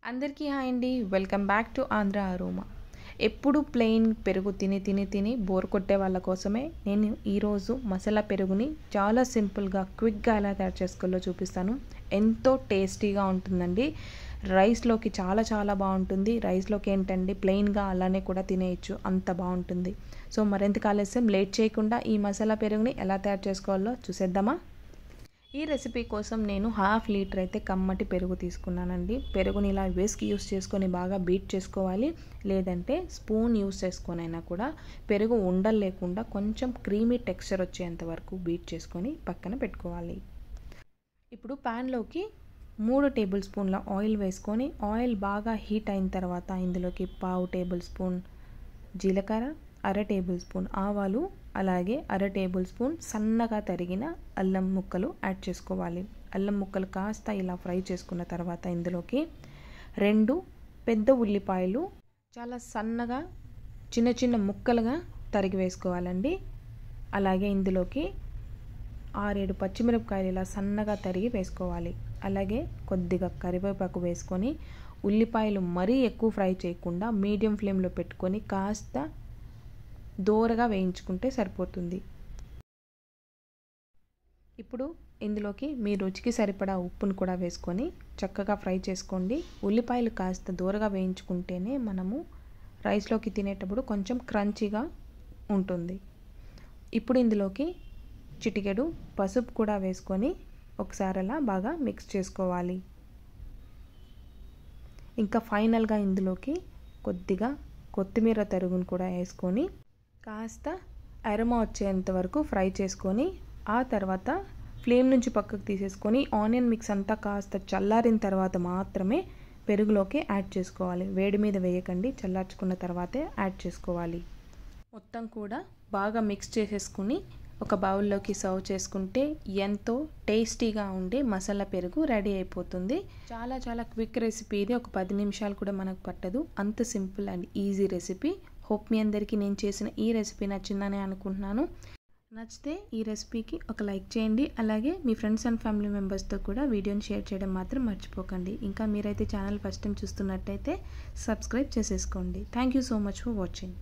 అందరికీ హాయ్ అండి. Welcome back to Andhra aroma. ఎప్పుడు ప్లెయిన్ పెరుగు తిని బోర్ కొట్టే వాళ్ళ కోసమే నేను ఈరోజు మసాలా పెరుగుని చాలా సింపుల్గా క్విక్గా ఎలా తయారు చేసుకోవాలో చూపిస్తాను. ఎంతో టేస్టీగా ఉంటుందండి. రైస్లోకి చాలా బాగుంటుంది. రైస్లోకి ఏంటండి ప్లెయిన్గా అలానే కూడా తినేయచ్చు, అంత బాగుంటుంది. సో మరింత ఆలస్యం లేట్ చేయకుండా ఈ మసాలా పెరుగుని ఎలా తయారు చేసుకోవాలో చూసేద్దామా. ఈ రెసిపీ కోసం నేను 1/2 లీటర్ అయితే కమ్మటి పెరుగు తీసుకున్నానండి. పెరుగుని ఇలా విస్క్ యూస్ చేసుకొని బాగా బీట్ చేసుకోవాలి, లేదంటే స్పూన్ యూస్ చేసుకొనైనా కూడా పెరుగు ఉండలు లేకుండా కొంచెం క్రీమీ టెక్స్చర్ వచ్చేంత వరకు బీట్ చేసుకొని పక్కన పెట్టుకోవాలి. ఇప్పుడు ప్యాన్లోకి 3 టేబుల్ స్పూన్ల ఆయిల్ వేసుకొని ఆయిల్ బాగా హీట్ అయిన తర్వాత ఇందులోకి 1/2 టేబుల్ స్పూన్ జీలకర్ర, 1/2 టేబుల్ స్పూన్ ఆవాలు, అలాగే 1/2 టేబుల్ స్పూన్ సన్నగా తరిగిన అల్లం ముక్కలు యాడ్ చేసుకోవాలి. అల్లం ముక్కలు కాస్త ఇలా ఫ్రై చేసుకున్న తర్వాత ఇందులోకి 2 పెద్ద ఉల్లిపాయలు చాలా సన్నగా చిన్న ముక్కలుగా తరిగి వేసుకోవాలండి. అలాగే ఇందులోకి 6-7 పచ్చిమిరపకాయలు ఇలా సన్నగా తరిగి వేసుకోవాలి. అలాగే కొద్దిగా కరివేపాకు వేసుకొని ఉల్లిపాయలు మరీ ఎక్కువ ఫ్రై చేయకుండా మీడియం ఫ్లేమ్లో పెట్టుకొని కాస్త దోరగా వేయించుకుంటే సరిపోతుంది. ఇప్పుడు ఇందులోకి మీ రుచికి సరిపడా ఉప్పును కూడా వేసుకొని చక్కగా ఫ్రై చేసుకోండి. ఉల్లిపాయలు కాస్త దోరగా వేయించుకుంటేనే మనము రైస్లోకి తినేటప్పుడు కొంచెం క్రంచీగా ఉంటుంది. ఇప్పుడు ఇందులోకి చిటికెడు పసుపు కూడా వేసుకొని ఒకసారి అలా బాగా మిక్స్ చేసుకోవాలి. ఇంకా ఫైనల్గా ఇందులోకి కొద్దిగా కొత్తిమీర తరుగును కూడా వేసుకొని కాస్త అరోమా వచ్చేంత వరకు ఫ్రై చేసుకొని ఆ తర్వాత ఫ్లేమ్ నుంచి పక్కకు తీసేసుకొని ఆనియన్ మిక్స్ అంతా కాస్త చల్లారిన తర్వాత మాత్రమే పెరుగులోకి యాడ్ చేసుకోవాలి. వేడి మీద వేయకండి, చల్లార్చుకున్న తర్వాతే యాడ్ చేసుకోవాలి. మొత్తం కూడా బాగా మిక్స్ చేసేసుకుని ఒక బౌల్లోకి సర్వ్ చేసుకుంటే ఎంతో టేస్టీగా ఉండే మసాలా పెరుగు రెడీ అయిపోతుంది. చాలా క్విక్ రెసిపీ ఇది. ఒక 10 నిమిషాలు కూడా మనకు పట్టదు. అంత simple and easy recipe. Hope మీ అందరికీ నేను చేసిన ఈ రెసిపీ నచ్చిందని అనుకుంటున్నాను. నచ్చితే ఈ రెసిపీకి ఒక లైక్ చేయండి. అలాగే మీ ఫ్రెండ్స్ అండ్ ఫ్యామిలీ మెంబర్స్తో కూడా వీడియోని షేర్ చేయడం మాత్రం మర్చిపోకండి. ఇంకా మీరైతే ఛానల్ ఫస్ట్ టైం చూస్తున్నట్టయితే సబ్స్క్రైబ్ చేసేసుకోండి. Thank you so much for watching.